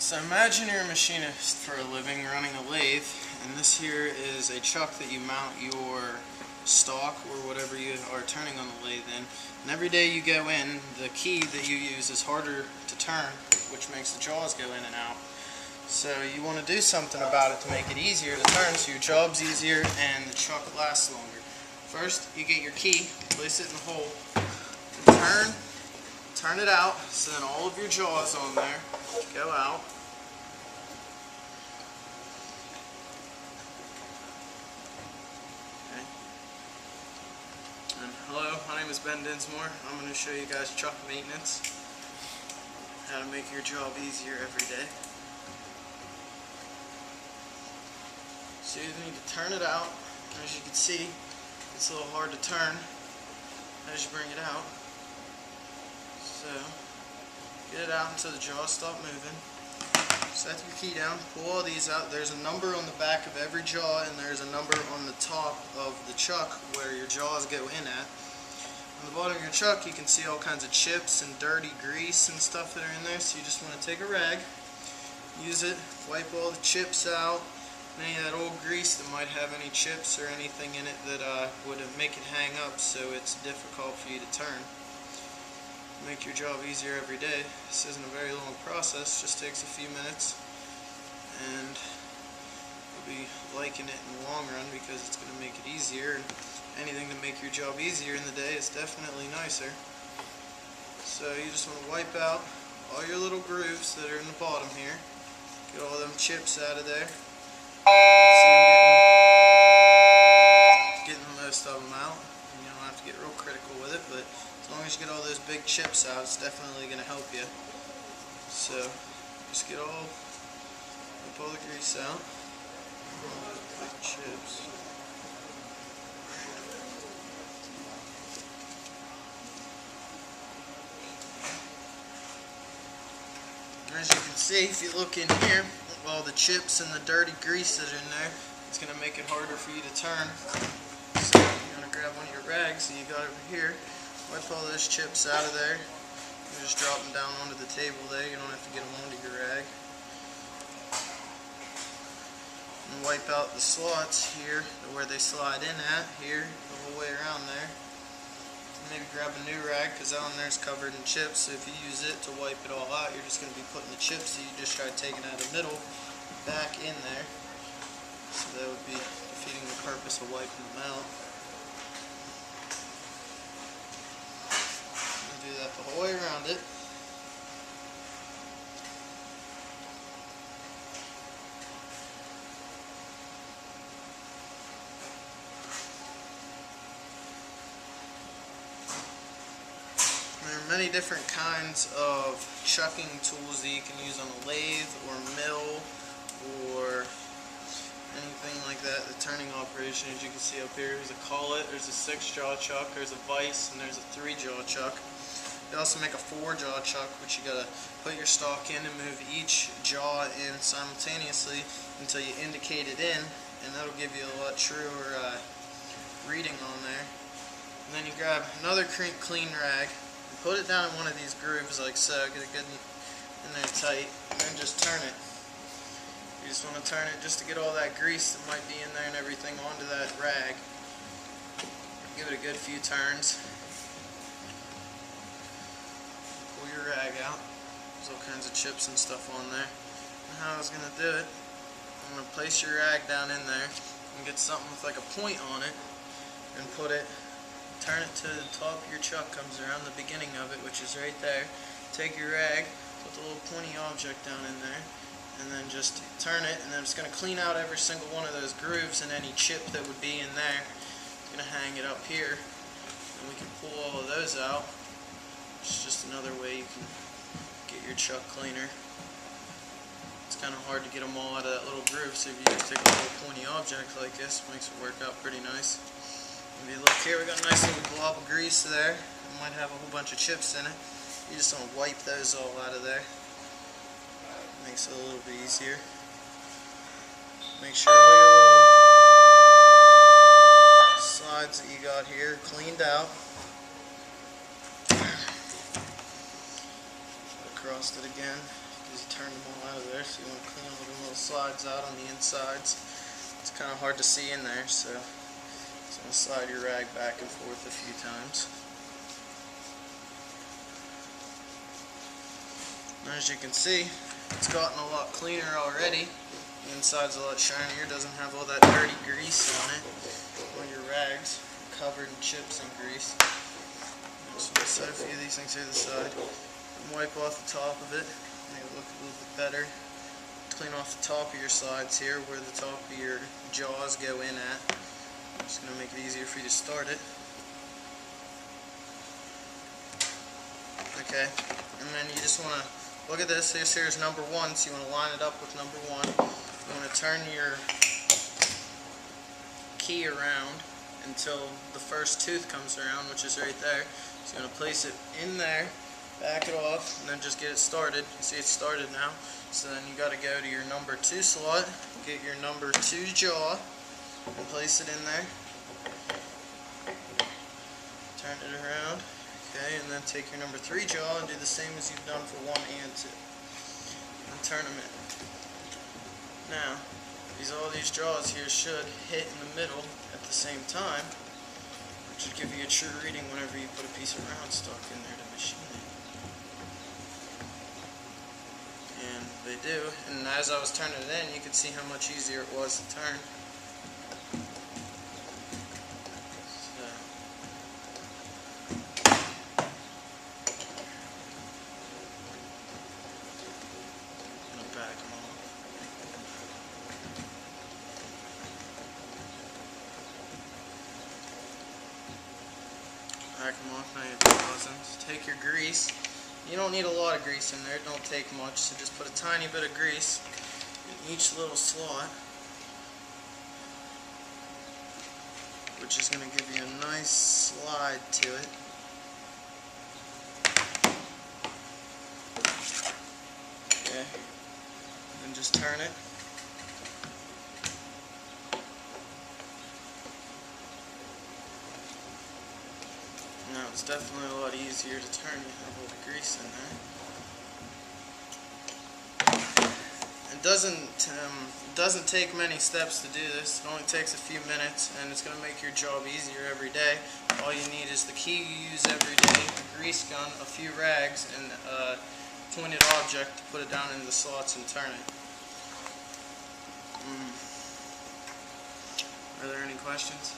So imagine you're a machinist for a living running a lathe, and this here is a chuck that you mount your stock or whatever you are turning on the lathe in. And every day you go in, the key that you use is harder to turn, which makes the jaws go in and out. So you want to do something about it to make it easier to turn so your job's easier and the chuck lasts longer. First, you get your key, place it in the hole, and turn it out, so then all of your jaws on there go out. Okay. And hello, my name is Dinsmore. I'm going to show you guys chuck maintenance, how to make your job easier every day. So you need to turn it out. As you can see, it's a little hard to turn as you bring it out. So, get it out until the jaws stop moving. Set your key down, pull all these out. There's a number on the back of every jaw, and there's a number on the top of the chuck where your jaws go in at. On the bottom of your chuck, you can see all kinds of chips and dirty grease and stuff that are in there. So you just want to take a rag, use it, wipe all the chips out, and any of that old grease that might have any chips or anything in it that would make it hang up so it's difficult for you to turn. Make your job easier every day. This isn't a very long process, just takes a few minutes, and you'll be liking it in the long run because it's going to make it easier, and anything to make your job easier in the day is definitely nicer. So you just want to wipe out all your little grooves that are in the bottom here, get all them chips out of there. See them getting most of them out. You don't have to get real critical with it, but as long as you get all those big chips out, it's definitely going to help you. So just wipe all the grease out, all those big chips. As you can see, if you look in here, all the chips and the dirty grease that are in there, it's going to make it harder for you to turn. So you're going to grab one of your rags that you got over here, wipe all those chips out of there, and just drop them down onto the table there. You don't have to get them onto your rag. And wipe out the slots here, where they slide in at, here, the whole way around there. Maybe grab a new rag, because that one there is covered in chips, so if you use it to wipe it all out, you're just going to be putting the chips that you just tried taking out of the middle back in there. So that would be defeating the purpose of wiping them out. Do that the whole way around it. There are many different kinds of chucking tools that you can use on a lathe or mill or anything like that. The turning operation, as you can see up here, there's a collet, there's a 6-jaw chuck, there's a vise, and there's a 3-jaw chuck. They also make a 4-jaw chuck, which you gotta put your stock in and move each jaw in simultaneously until you indicate it in, and that'll give you a lot truer reading on there. And then you grab another clean rag, and put it down in one of these grooves like so, get it good in there tight, and then just turn it. You just want to turn it just to get all that grease that might be in there and everything onto that rag. Give it a good few turns. Pull your rag out. There's all kinds of chips and stuff on there. And how I was going to do it, I'm going to place your rag down in there and get something with like a point on it and turn it to the top of your chuck, comes around the beginning of it, which is right there. Take your rag, put the little pointy object down in there, and then just turn it, and then it's going to clean out every single one of those grooves and any chip that would be in there. I'm going to hang it up here, and we can pull all of those out. It's just another way you can get your chuck cleaner. It's kind of hard to get them all out of that little groove, so if you just take a little pointy object like this, it makes it work out pretty nice. If you look here, we got a nice little glob of grease there. It might have a whole bunch of chips in it. You just want to wipe those all out of there. Makes it a little bit easier. Make sure all your little slides that you got here are cleaned out. Across it again because you turned them all out of there. So you want to clean all the little slides out on the insides. It's kind of hard to see in there, so just want to slide your rag back and forth a few times. And as you can see, it's gotten a lot cleaner already. The inside's a lot shinier, doesn't have all that dirty grease on it. All your rags are covered in chips and grease. So we'll set a few of these things to the side. And wipe off the top of it, make it look a little bit better. Clean off the top of your slides here, where the top of your jaws go in at. Just going to make it easier for you to start it. Okay, and then you just want to look at this. This here is number 1, so you want to line it up with number 1. You want to turn your key around until the first tooth comes around, which is right there. So you want to place it in there, back it off, and then just get it started. You see it's started now. So then you got to go to your number 2 slot, get your number 2 jaw, and place it in there. Turn it around. Okay, and then take your number 3 jaw and do the same as you've done for 1 and 2. And turn them in. Now, all these jaws here should hit in the middle at the same time, which should give you a true reading whenever you put a piece of round stock in there to machine it. And they do, and as I was turning it in, you could see how much easier it was to turn. Back them off. Back them off, now you have the Take your grease. You don't need a lot of grease in there, it don't take much, so just put a tiny bit of grease in each little slot, which is going to give you a nice slide to it. Okay. And just turn it. Now it's definitely a lot easier to turn. You have all the grease in there. It doesn't take many steps to do this. It only takes a few minutes, and it's going to make your job easier every day. All you need is the key you use every day, a grease gun, a few rags, and pointed object to put it down in the slots and turn it. Are there any questions?